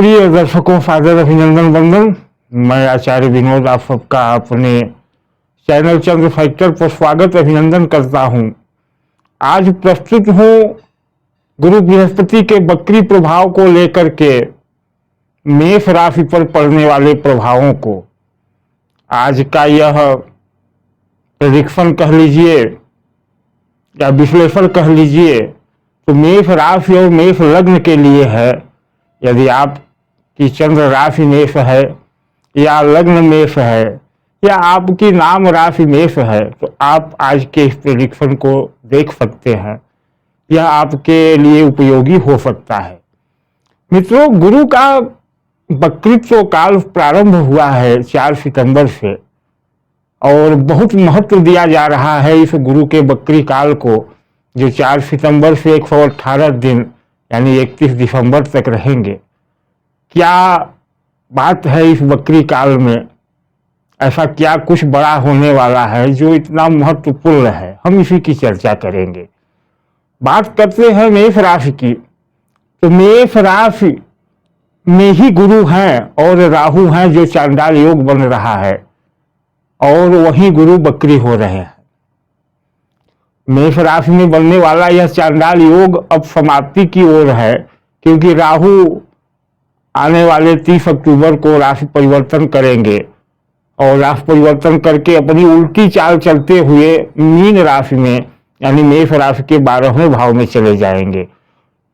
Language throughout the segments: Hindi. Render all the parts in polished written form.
प्रिय दर्शकों, सादर अभिनंदन वंदन। मैं आचार्य विनोद आप सबका अपने चैनल चंद्र फैक्टर पर स्वागत अभिनंदन करता हूं। आज प्रस्तुत हूं गुरु बृहस्पति के वक्री प्रभाव को लेकर के मेष राशि पर पड़ने वाले प्रभावों को। आज का यह प्रेडिक्शन कह लीजिए या विश्लेषण कह लीजिए तो मेष राशि और मेष लग्न के लिए है। यदि आपकी चंद्र राशि मेष है या लग्न मेष है या आपकी नाम राशि मेष है तो आप आज के इस प्रेडिक्शन को देख सकते हैं। यह आपके लिए उपयोगी हो सकता है। मित्रों, गुरु का वक्रित्व काल प्रारंभ हुआ है 4 सितंबर से और बहुत महत्व दिया जा रहा है इस गुरु के वक्री काल को, जो 4 सितंबर से 118 दिन यानी 31 दिसंबर तक रहेंगे। क्या बात है इस वक्री काल में? ऐसा क्या कुछ बड़ा होने वाला है जो इतना महत्वपूर्ण है? हम इसी की चर्चा करेंगे। बात करते हैं मेष राशि की। तो मेष राशि में ही गुरु हैं और राहु हैं जो चांडाल योग बन रहा है और वही गुरु वक्री हो रहे हैं। मेष राशि में बनने वाला यह चांडाल योग अब समाप्ति की ओर है, क्योंकि राहु आने वाले 30 अक्टूबर को राशि परिवर्तन करेंगे और राशि परिवर्तन करके अपनी उल्टी चाल चलते हुए मीन राशि में यानी मेष राशि के 12वें भाव में चले जाएंगे।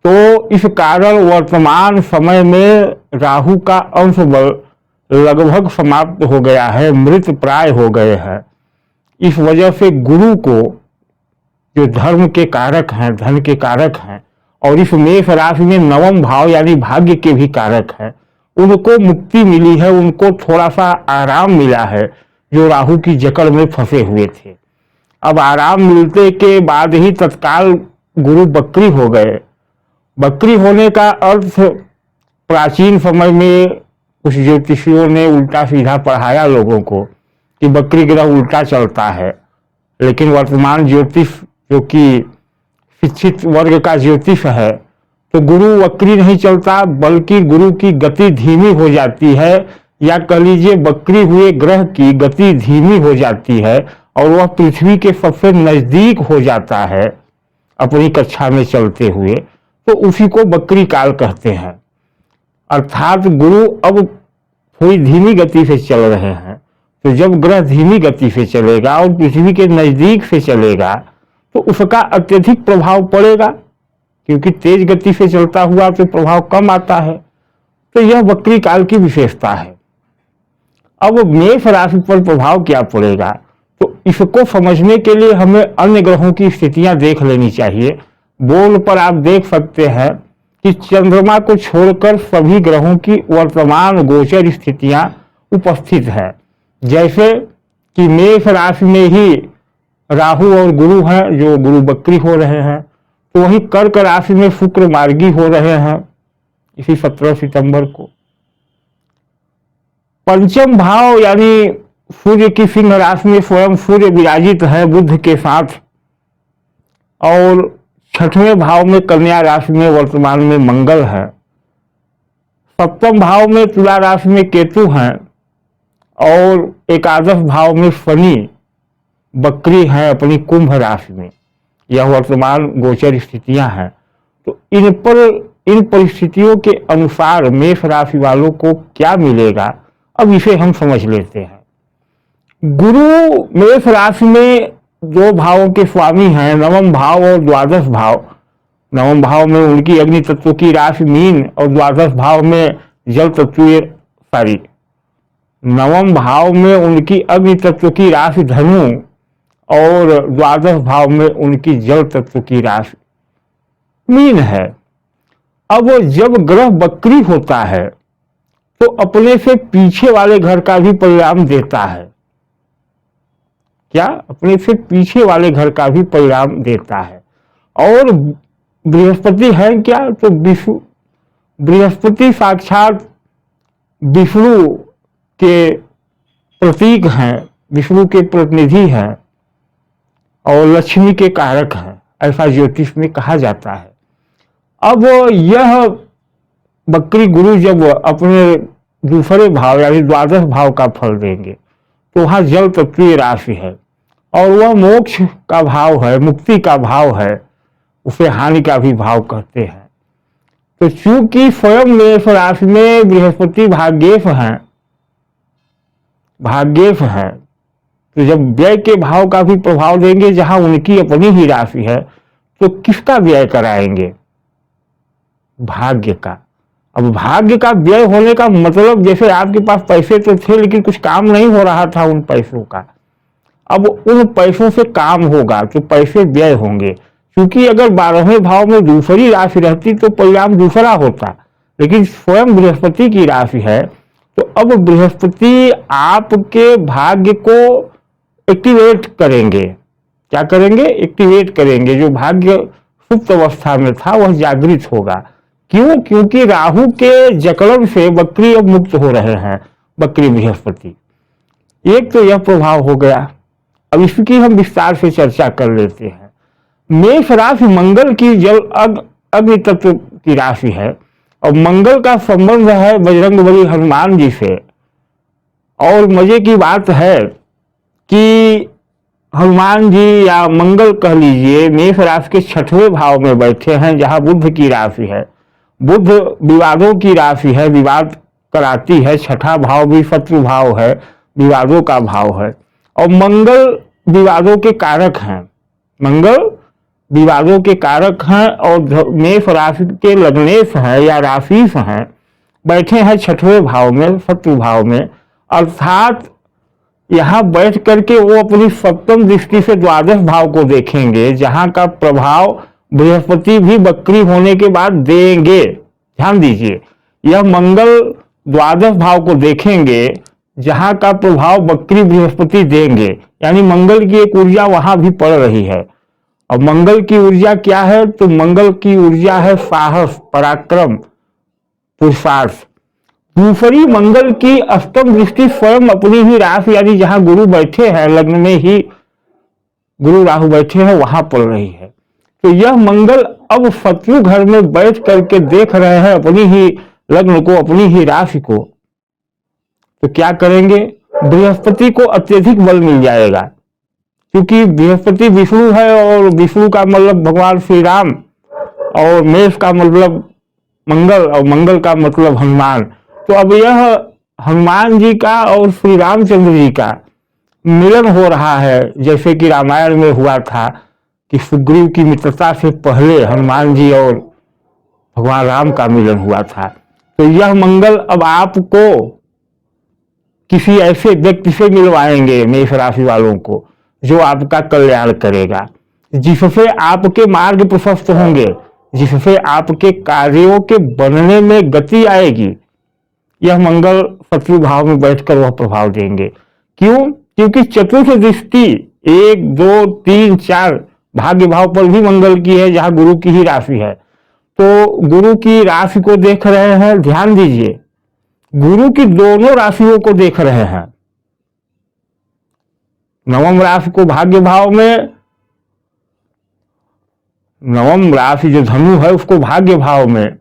तो इस कारण वर्तमान समय में राहु का अंश बल लगभग समाप्त हो गया है, मृत प्राय हो गए हैं। इस वजह से गुरु को, जो धर्म के कारक हैं, धन के कारक हैं और इस मेष राशि में 9वां भाव यानी भाग्य के भी कारक हैं, उनको मुक्ति मिली है, उनको थोड़ा सा आराम मिला है जो राहु की जकड़ में फंसे हुए थे। अब आराम मिलते के बाद ही तत्काल गुरु वक्री हो गए। वक्री होने का अर्थ प्राचीन समय में कुछ ज्योतिषियों ने उल्टा सीधा पढ़ाया लोगों को कि वक्री ग्रह उल्टा चलता है, लेकिन वर्तमान ज्योतिष जो कि शिक्षित वर्ग का ज्योतिष है, तो गुरु वक्री नहीं चलता बल्कि गुरु की गति धीमी हो जाती है, या कह लीजिए वक्री हुए ग्रह की गति धीमी हो जाती है और वह पृथ्वी के सबसे नजदीक हो जाता है अपनी कक्षा में चलते हुए, तो उसी को वक्री काल कहते हैं। अर्थात गुरु अब थोड़ी धीमी गति से चल रहे हैं। तो जब ग्रह धीमी गति से चलेगा और पृथ्वी के नजदीक से चलेगा तो उसका अत्यधिक प्रभाव पड़ेगा, क्योंकि तेज गति से चलता हुआ तो प्रभाव कम आता है। तो यह वक्री काल की विशेषता है। अब मेष राशि पर प्रभाव क्या पड़ेगा, तो इसको समझने के लिए हमें अन्य ग्रहों की स्थितियां देख लेनी चाहिए। बोर्ड पर आप देख सकते हैं कि चंद्रमा को छोड़कर सभी ग्रहों की वर्तमान गोचर स्थितियां उपस्थित है। जैसे कि मेष राशि में ही राहु और गुरु हैं जो गुरु वक्री हो रहे हैं, तो वही कर्क राशि में शुक्र मार्गी हो रहे हैं इसी 17 सितंबर को। पंचम भाव यानी सूर्य की सिंह राशि में स्वयं सूर्य विराजित है बुध के साथ, और 6वें भाव में कन्या राशि में वर्तमान में मंगल है। 7वें भाव में तुला राशि में केतु हैं और एकादश भाव में शनि वक्री है अपनी कुंभ राशि में। यह वर्तमान गोचर स्थितियां हैं। तो इन परिस्थितियों के अनुसार मेष राशि वालों को क्या मिलेगा, अब इसे हम समझ लेते हैं। गुरु मेष राशि में 2 भावों के स्वामी हैं, 9वां भाव और द्वादश भाव। 9वां भाव में उनकी अग्नि तत्व की राशि मीन और द्वादश भाव में जल तत्व 9वां भाव में उनकी अग्नि तत्व की राशि धनु और द्वादश भाव में उनकी जल तत्व की राशि मीन है। अब जब ग्रह वक्री होता है तो अपने से पीछे वाले घर का भी परिणाम देता है। क्या? अपने से पीछे वाले घर का भी परिणाम देता है। और बृहस्पति है क्या? तो बृहस्पति साक्षात विष्णु के प्रतीक हैं, विष्णु के प्रतिनिधि हैं और लक्ष्मी के कारक हैं, ऐसा ज्योतिष में कहा जाता है। अब यह बकरी गुरु जब अपने दूसरे भाव यानी द्वादश भाव का फल देंगे तो वहां जल तत्वीय राशि है और वह मोक्ष का भाव है, मुक्ति का भाव है, उसे हानि का भी भाव कहते हैं। तो चूंकि स्वयं मेष राशि में बृहस्पति भाग्येश है तो जब व्यय के भाव का भी प्रभाव देंगे जहां उनकी अपनी ही राशि है तो किसका व्यय कराएंगे? भाग्य का। अब भाग्य का व्यय होने का मतलब जैसे आपके पास पैसे तो थे लेकिन कुछ काम नहीं हो रहा था उन पैसों का, अब उन पैसों से काम होगा तो पैसे व्यय होंगे। क्योंकि अगर 12वें भाव में दूसरी राशि रहती तो परिणाम दूसरा होता, लेकिन स्वयं बृहस्पति की राशि है तो अब बृहस्पति आपके भाग्य को एक्टिवेट करेंगे। क्या करेंगे? एक्टिवेट करेंगे। जो भाग्य सुप्त अवस्था में था वह जागृत होगा। क्यों? क्योंकि राहु के जकड़न से बकरी अब मुक्त हो रहे हैं, बकरी बृहस्पति। एक तो यह प्रभाव हो गया। अब इसकी हम विस्तार से चर्चा कर लेते हैं। मेष राशि मंगल की जल अग्नि तत्व की राशि है और मंगल का संबंध है बजरंगबली हनुमान जी से। और मजे की बात है कि हनुमान जी या मंगल कह लीजिए मेष राशि के 6वें भाव में बैठे हैं जहां बुध की राशि है। बुध विवादों की राशि है, विवाद कराती है। 6ठा भाव भी शत्रु भाव है, विवादों का भाव है। और मंगल विवादों के कारक हैं, मंगल विवादों के कारक हैं और मेष राशि के लग्नेश हैं या राशिश हैं, बैठे हैं 6वें भाव में, शत्रु भाव में। अर्थात यहाँ बैठ करके वो अपनी सप्तम दृष्टि से द्वादश भाव को देखेंगे जहां का प्रभाव बृहस्पति भी बकरी होने के बाद देंगे। ध्यान दीजिए, यह मंगल द्वादश भाव को देखेंगे जहां का प्रभाव बकरी बृहस्पति देंगे, यानी मंगल की एक ऊर्जा वहां भी पड़ रही है। और मंगल की ऊर्जा क्या है? तो मंगल की ऊर्जा है साहस, पराक्रम, पुरुषार्थ। दूसरी मंगल की अष्टम दृष्टि स्वयं अपनी ही राशि यानी जहां गुरु बैठे हैं, लग्न में ही गुरु राहु बैठे हैं, वहां पड़ रही है। तो यह मंगल अब शत्रु घर में बैठ करके देख रहे हैं अपनी ही लग्न को, अपनी ही राशि को। तो क्या करेंगे? बृहस्पति को अत्यधिक बल मिल जाएगा, क्योंकि बृहस्पति विष्णु है और विष्णु का मतलब भगवान श्री राम, और मेष का मतलब मंगल और मंगल का मतलब हनुमान। तो अब यह हनुमान जी का और श्री रामचंद्र जी का मिलन हो रहा है, जैसे कि रामायण में हुआ था कि सुग्रीव की मित्रता से पहले हनुमान जी और भगवान राम का मिलन हुआ था। तो यह मंगल अब आपको किसी ऐसे व्यक्ति से मिलवाएंगे, मेष राशि वालों को, जो आपका कल्याण करेगा, जिससे आपके मार्ग प्रशस्त होंगे, जिससे आपके कार्यों के बनने में गति आएगी। यह मंगल शत्रु भाव में बैठकर वह प्रभाव देंगे। क्यों? क्योंकि चतुर्थ दृष्टि 1, 2, 3, 4 भाग्य भाव पर भी मंगल की है जहां गुरु की ही राशि है। तो गुरु की राशि को देख रहे हैं। ध्यान दीजिए, गुरु की दोनों राशियों को देख रहे हैं। नवम राशि को भाग्य भाव में, नवम राशि जो धनु है उसको भाग्य भाव में,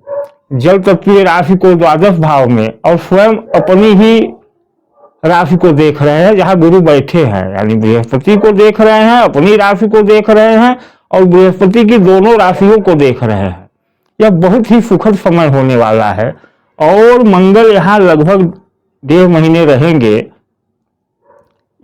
जल तत्वीय राशि को द्वादश भाव में, और स्वयं अपनी ही राशि को देख रहे हैं जहां गुरु बैठे हैं, यानी बृहस्पति को देख रहे हैं, अपनी राशि को देख रहे हैं और बृहस्पति की दोनों राशियों को देख रहे हैं। यह बहुत ही सुखद समय होने वाला है। और मंगल यहाँ लगभग 1.5 महीने रहेंगे।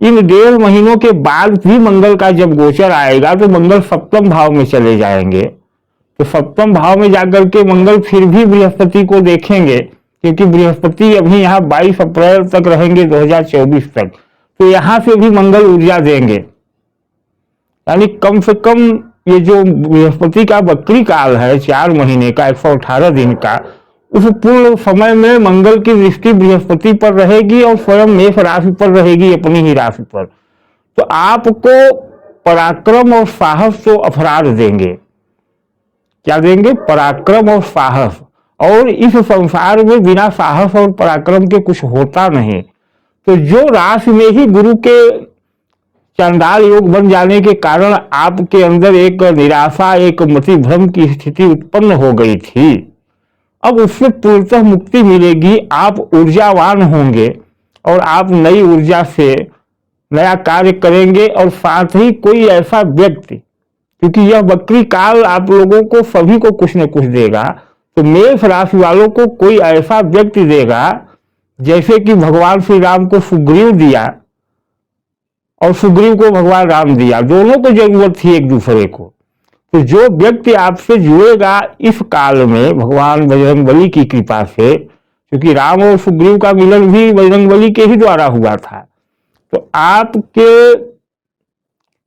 इन 1.5 महीनों के बाद भी मंगल का जब गोचर आएगा तो मंगल सप्तम भाव में चले जाएंगे। तो सप्तम भाव में जाकर के मंगल फिर भी बृहस्पति को देखेंगे, क्योंकि बृहस्पति अभी यहाँ 22 अप्रैल तक रहेंगे 2024 तक। तो यहाँ से भी मंगल ऊर्जा देंगे, यानी कम से कम ये जो बृहस्पति का बकरी काल है 4 महीने का 118 दिन का, उस पूर्ण समय में मंगल की दृष्टि बृहस्पति पर रहेगी और स्वयं मेष राशि पर रहेगी, अपनी ही राशि पर। तो आपको पराक्रम और साहस तो अफराध देंगे। क्या देंगे? पराक्रम और साहस। और इस संसार में बिना साहस और पराक्रम के कुछ होता नहीं। तो जो राशि में ही गुरु के चांडाल योग बन जाने के कारण आपके अंदर एक निराशा, एक मति भ्रम की स्थिति उत्पन्न हो गई थी, अब उससे पूर्णतः मुक्ति मिलेगी, आप ऊर्जावान होंगे और आप नई ऊर्जा से नया कार्य करेंगे। और साथ ही कोई ऐसा व्यक्ति, क्योंकि यह वक्री काल आप लोगों को सभी को कुछ न कुछ देगा, तो मेष राशि वालों को कोई ऐसा व्यक्ति देगा जैसे कि भगवान श्री राम को सुग्रीव दिया और सुग्रीव को भगवान राम दिया, दोनों को जरूरत थी एक दूसरे को। तो जो व्यक्ति आपसे जुड़ेगा इस काल में भगवान बजरंगबली की कृपा से, क्योंकि राम और सुग्रीव का मिलन भी बजरंगबली के ही द्वारा हुआ था, तो आपके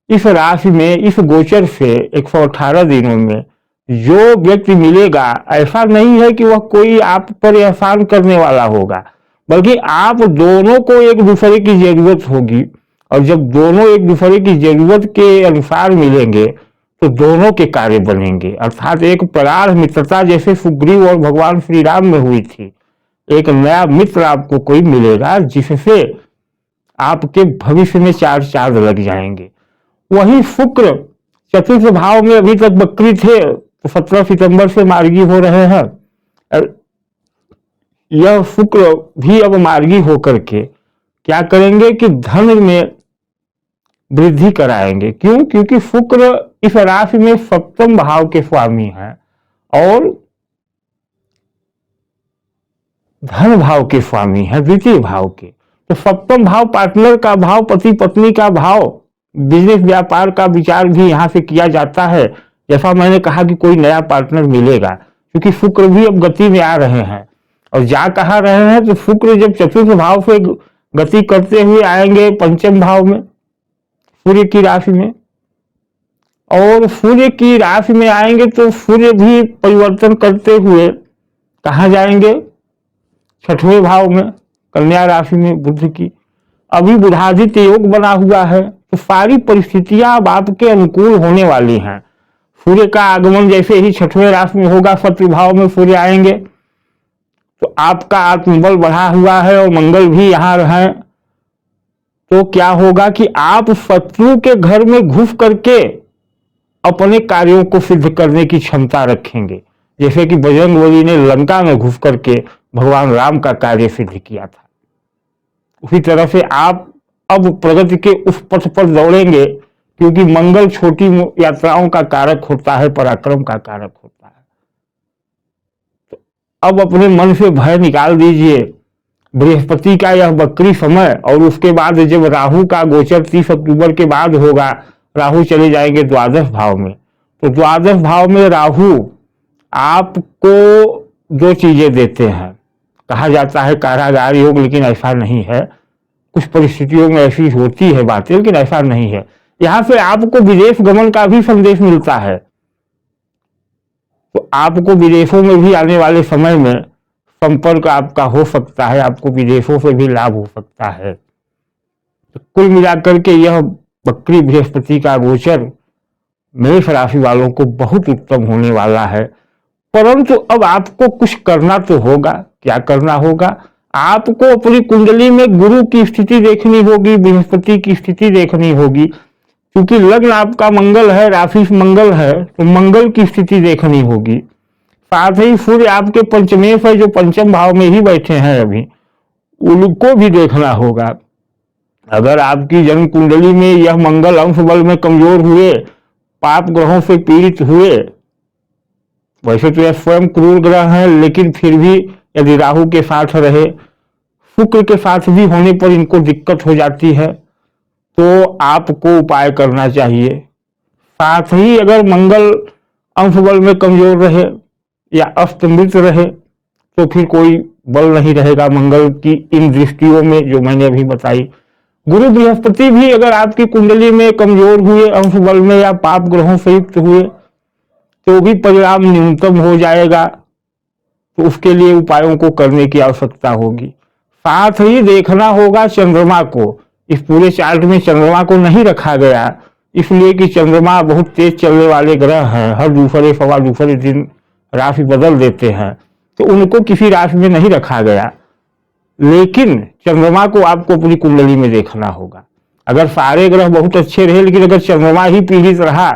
इस राशि में इस गोचर से 118 दिनों में जो व्यक्ति मिलेगा, ऐसा नहीं है कि वह कोई आप पर एहसान करने वाला होगा, बल्कि आप दोनों को एक दूसरे की जरूरत होगी। और जब दोनों एक दूसरे की जरूरत के अनुसार मिलेंगे तो दोनों के कार्य बनेंगे। अर्थात एक प्रगाढ़ मित्रता जैसे सुग्रीव और भगवान श्री राम में हुई थी, एक नया मित्र आपको कोई मिलेगा जिससे आपके भविष्य में चार चांद लग जाएंगे। वही शुक्र चतुर्थ भाव में अभी तक वक्री थे, तो 17 सितंबर से मार्गी हो रहे हैं। यह शुक्र भी अब मार्गी होकर के क्या करेंगे कि धन में वृद्धि कराएंगे। क्यों? क्योंकि शुक्र इस राशि में सप्तम भाव के स्वामी हैं और धन भाव के स्वामी हैं, द्वितीय भाव के। तो सप्तम भाव पार्टनर का भाव, पति पत्नी का भाव, बिजनेस व्यापार का विचार भी यहाँ से किया जाता है। जैसा मैंने कहा कि कोई नया पार्टनर मिलेगा, क्योंकि शुक्र भी अब गति में आ रहे हैं। और जा कहा रहे हैं, तो शुक्र जब चतुर्थ भाव से गति करते हुए आएंगे पंचम भाव में, सूर्य की राशि में, और सूर्य की राशि में आएंगे तो सूर्य भी परिवर्तन करते हुए कहाँ जाएंगे? छठवें भाव में, कन्या राशि में बुध की। अभी बुधादित्य योग बना हुआ है, तो सारी परिस्थितियां अब आपके अनुकूल होने वाली हैं। सूर्य का आगमन जैसे ही छठवें राशि में होगा, शत्रु भाव में सूर्य आएंगे, तो आपका आत्मबल बढ़ा हुआ है और मंगल भी यहाँ रहे, तो क्या होगा कि आप शत्रु के घर में घुस करके अपने कार्यों को सिद्ध करने की क्षमता रखेंगे, जैसे कि बजरंगबली ने लंका में घुस करके भगवान राम का कार्य सिद्ध किया था। उसी तरह से आप अब प्रगति के उस पथ पर दौड़ेंगे, क्योंकि मंगल छोटी यात्राओं का कारक होता है, पराक्रम का कारक होता है। तो अब अपने मन से भय निकाल दीजिए। बृहस्पति का यह वक्री समय और उसके बाद जब राहु का गोचर 30 अक्टूबर के बाद होगा, राहु चले जाएंगे द्वादश भाव में। तो द्वादश भाव में राहु आपको दो चीजें देते हैं। कहा जाता है कारागार योग, लेकिन ऐसा नहीं है। कुछ परिस्थितियों में ऐसी होती है बातें, लेकिन ऐसा नहीं है। यहाँ से आपको विदेश गमन का भी संदेश मिलता है, तो आपको विदेशों में भी आने वाले समय में संपर्क आपका हो सकता है, आपको विदेशों से भी लाभ हो सकता है। तो कुल मिलाकर के यह वक्री बृहस्पति का गोचर मेष राशि वालों को बहुत उत्तम होने वाला है। परंतु अब आपको कुछ करना तो होगा। क्या करना होगा? आपको अपनी कुंडली में गुरु की स्थिति देखनी होगी, बृहस्पति की स्थिति देखनी होगी। क्योंकि लग्न आपका मंगल है, राशि मंगल है, तो मंगल की स्थिति देखनी होगी। साथ ही सूर्य आपके पंचमेश है, जो पंचम भाव में ही बैठे हैं अभी, उनको भी देखना होगा। अगर आपकी जन्म कुंडली में यह मंगल अंश बल में कमजोर हुए, पाप ग्रहों से पीड़ित हुए, वैसे तो यह स्वयं क्रूर ग्रह है, लेकिन फिर भी यदि राहु के साथ रहे, शुक्र के साथ भी होने पर इनको दिक्कत हो जाती है, तो आपको उपाय करना चाहिए। साथ ही अगर मंगल अंश बल में कमजोर रहे या अस्तमित रहे, तो फिर कोई बल नहीं रहेगा मंगल की इन दृष्टियों में जो मैंने अभी बताई। गुरु बृहस्पति भी अगर आपकी कुंडली में कमजोर हुए, अंश बल में या पाप ग्रहों से युक्त हुए, तो भी परिणाम न्यूनतम हो जाएगा। तो उसके लिए उपायों को करने की आवश्यकता होगी। साथ ही देखना होगा चंद्रमा को। इस पूरे चार्ट में चंद्रमा को नहीं रखा गया, इसलिए कि चंद्रमा बहुत तेज चलने वाले ग्रह हैं, हर दूसरे सवा दूसरे दिन राशि बदल देते हैं, तो उनको किसी राशि में नहीं रखा गया। लेकिन चंद्रमा को आपको अपनी कुंडली में देखना होगा। अगर सारे ग्रह बहुत अच्छे रहे, लेकिन अगर चंद्रमा ही पीड़ित रहा,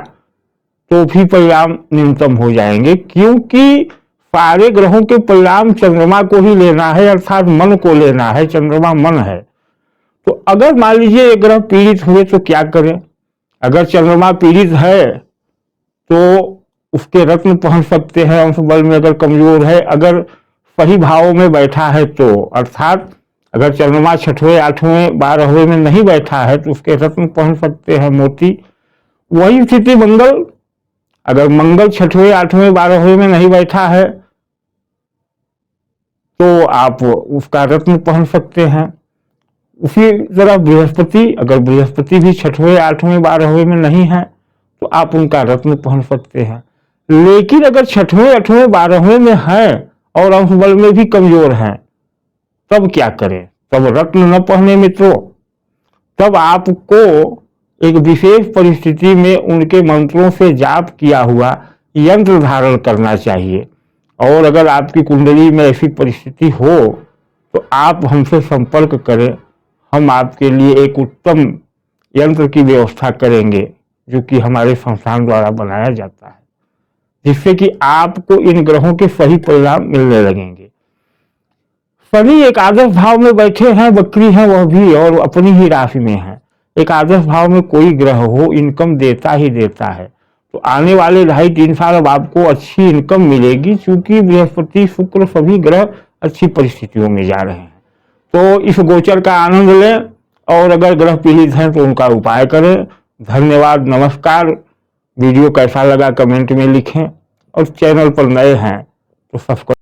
तो भी परिणाम न्यूनतम हो जाएंगे। क्योंकि सारे ग्रहों के परिणाम चंद्रमा को ही लेना है, अर्थात मन को लेना है। चंद्रमा मन है। तो अगर मान लीजिए ये ग्रह पीड़ित हुए तो क्या करें? अगर चंद्रमा पीड़ित है तो उसके रत्न पहन सकते हैं। अंश बल में अगर कमजोर है, अगर सही भावों में बैठा है तो, अर्थात अगर चंद्रमा 6वें 8वें 12वें में नहीं बैठा है तो उसके रत्न पहन सकते हैं, मोती। वही स्थिति मंगल, अगर मंगल 6वें 8वें 12वें में नहीं बैठा है तो आप उसका रत्न पहन सकते हैं। उसी तरह बृहस्पति, अगर बृहस्पति भी 6वें 8वें 12वें में नहीं है तो आप उनका रत्न पहन सकते हैं। लेकिन अगर 6वें 8वें 12वें में है और अंश बल में भी कमजोर है, तब क्या करें? तब रत्न न पहने मित्रों। तब आपको एक विशेष परिस्थिति में उनके मंत्रों से जाप किया हुआ यंत्र धारण करना चाहिए। और अगर आपकी कुंडली में ऐसी परिस्थिति हो तो आप हमसे संपर्क करें, हम आपके लिए एक उत्तम यंत्र की व्यवस्था करेंगे जो कि हमारे संस्थान द्वारा बनाया जाता है, जिससे कि आपको इन ग्रहों के सही परिणाम मिलने लगेंगे। शनि एकादश भाव में बैठे हैं, वक्री हैं वह भी, और अपनी ही राशि में है। एकादश भाव में कोई ग्रह हो इनकम देता ही देता है। तो आने वाले 2.5-3 साल अब आपको अच्छी इनकम मिलेगी, क्योंकि बृहस्पति शुक्र सभी ग्रह अच्छी परिस्थितियों में जा रहे हैं। तो इस गोचर का आनंद लें, और अगर ग्रह पीड़ित हैं तो उनका उपाय करें। धन्यवाद, नमस्कार। वीडियो कैसा लगा कमेंट में लिखें, और चैनल पर नए हैं तो सब्सक्राइब